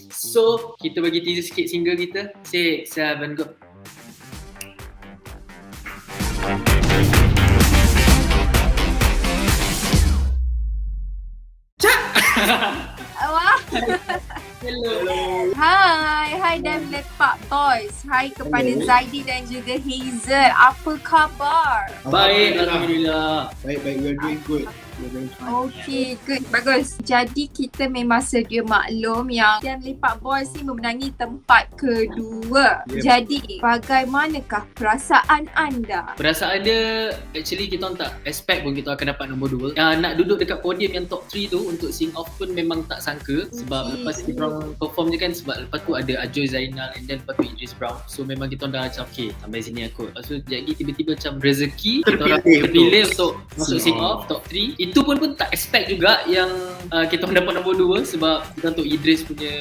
So kita bagi teaser sikit single kita. 6, 7, go. Wah. Hello. Hai Damn Lepak Boys. Hai kepada Zaidi dan juga Hazel. Apa khabar? Baik, alhamdulillah. Baik, we're doing good. We're doing fine. Okay, good. Bagus. Jadi kita memang sedia maklum yang Damn Lepak Boys ni memenangi tempat kedua. Yep. Jadi, bagaimanakah perasaan anda? Perasaan dia, actually kita orang tak expect pun kita akan dapat nombor 2. Nak duduk dekat podium yang top 3 tu untuk sing off pun memang tak sangka. Sebab lepas kita orang perform je kan, sebab lepas tu ada Ajoy Zainal and then lepas tu Idris Brown. So memang kita orang dah macam okay, sampai sini aku. Lepas tu jadi tiba-tiba macam rezeki kita orang terpilih untuk masuk sing off top 3. Itu pun tak expect juga yang kita orang dapat nombor 2 sebab kita untuk Idris punya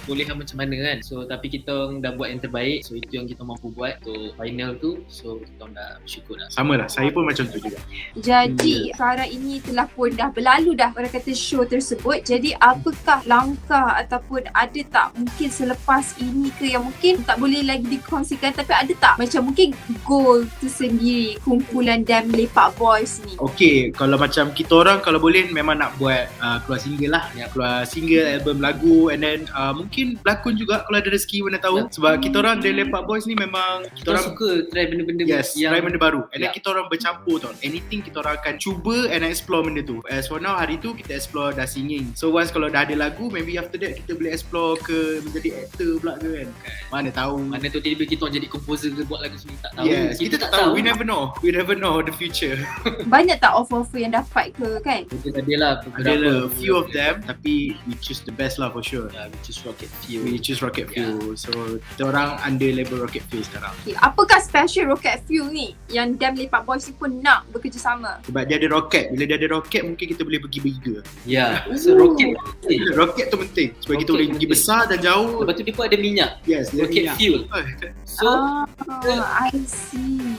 bolehan macam mana kan. So tapi kita orang dah buat yang terbaik. So itu yang kita mampu buat untuk final tu. So kita orang dah bersyukur lah. Sama lah, saya pun macam tu juga. Jadi sekarang ini telah pun dah berlalu dah orang kata show tersebut. Jadi apakah langkah ataupun ada tak mungkin selepas ini ke yang mungkin tak boleh lagi dikongsikan, tapi ada tak macam mungkin goal tersendiri kumpulan Damn Lepak Boys ni? Okay, kalau macam kita orang kalau boleh memang nak buat keluar single lah. Keluar single, album lagu, and then mungkin berlakon juga kalau ada rezeki, mana tahu. Sebab kita orang Damn Lepak Boys ni memang Kita orang suka try benda-benda try benda baru. And then Yeah. kita orang bercampur tau. Anything kita orang akan cuba and explore benda tu. As for now, hari tu kita explore dah singing. So once kalau dah ada lagu, maybe after that kita boleh explore ke menjadi actor pula ke kan. Mana tahu. Mana tu tiba-tiba kita orang jadi composer ke buat lagu sendiri, tak tahu. Yes, kita tak tahu. We never know the future. Banyak tak offer-offer yang dapat ke kan? Kita adalah Adalah few of them, tapi we choose the best lah for sure. We choose Rocket Fuel. We choose Rocket Fuel. So kita orang under label Rocket Fuel sekarang. Okay. Apakah special Rocket Fuel ni yang Damn Lepak Boys ni pun nak bekerjasama? Sebab dia ada roket. Bila dia ada roket, mungkin kita boleh pergi bergiga. Ya, so Rocket. Roket tu penting supaya kita Roket boleh pergi penting. besar dan jauh. Lepas tu dia pun ada minyak. Yes, dia Rocket minyak. Fuel. Oh, So I see.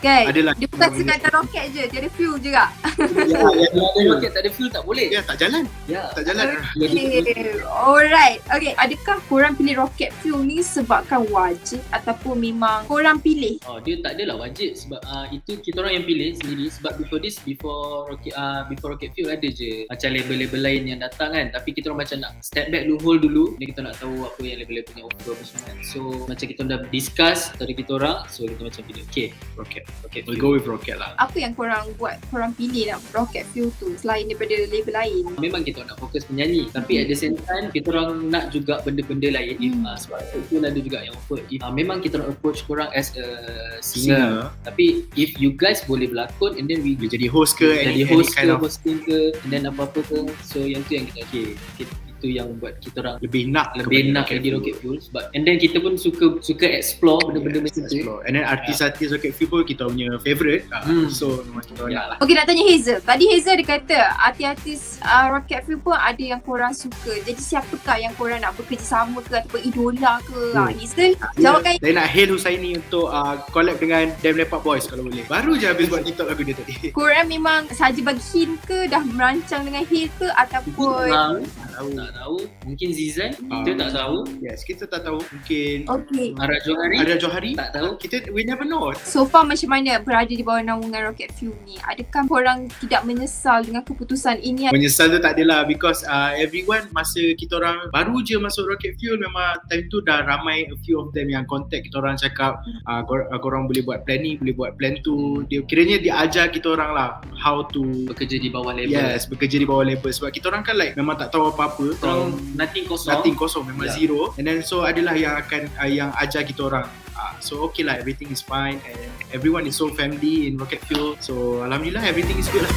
Kan? Adalah. Dia bukan sekadar roket je, dia ada fuel juga. kalau ada rocket tak ada fuel tak boleh. Ya, tak jalan. Ya. Tak jalan. Okay. Alright. Okay, adakah korang pilih Rocket Fuel ni sebabkan wajib ataupun memang korang pilih? Dia tak adalah wajib sebab itu kita orang yang pilih sendiri sebab before Rocket Fuel ada je macam label-label lain yang datang kan, tapi kita orang macam nak step back dulu, hold dulu, ni kita nak tahu apa yang label-label punya offer apa semua kan. So macam kita dah discuss antara kita orang, so kita macam pilih okay, Rocket. Rocket We'll Fuel. go with rocket lah. Apa yang korang buat, korang pilih lah Rocket Fuel tu selain daripada label lain? Memang kita nak fokus penyanyi, tapi at the same time kita orang nak juga benda-benda lain. Sebab itu ada juga yang offer. Memang kita nak approach korang as a singer, tapi if you guys boleh berlakon and then we Boleh jadi host ke, jadi any host kind ke, of hosting ke, and then apa-apa ke, so yang tu yang kita itu yang buat kita orang lebih nak jadi Rocket Fuel sebab and then kita pun suka explore benda-benda macam tu. explore. And then artis-artis Rocket Fuel pun kita punya favourite. So memang kita orang nak lah. Okay, nak tanya Hazel. Tadi Hazel dia kata artis-artis Rocket Fuel pun ada yang korang suka. Jadi siapakah yang korang nak bekerjasama ke ataupun idola ke? Hazel, jawabkan. Saya nak hail Husaini untuk collab dengan Damn Lepak Boys kalau boleh. Baru je habis buat TikTok lagu dia tadi. Korang memang saja bagi hint ke, dah merancang dengan Hazel ke ataupun Tak tahu. Mungkin Zizan, kita tak tahu. Yes, kita tak tahu. Mungkin okay. Ara Johari, ada Johari. tak tahu. We never know. So far macam mana berada di bawah naungan Rocket Fuel ni? Adakah korang tidak menyesal dengan keputusan ini? Menyesal tu tak adalah because everyone masa kita orang baru je masuk Rocket Fuel memang time tu dah ramai a few of them yang contact kita orang cakap korang boleh buat plan ni, boleh buat plan tu. Dia kiranya dia ajar kita orang lah how to Bekerja di bawah label. yes, bekerja di bawah label sebab kita orang kan like memang tak tahu apa-apa. From nothing kosong. Memang Yeah. zero, and then so adalah yang akan yang ajar kita orang. So okay lah, everything is fine and everyone is so family in Rocket Fuel. So alhamdulillah everything is good lah.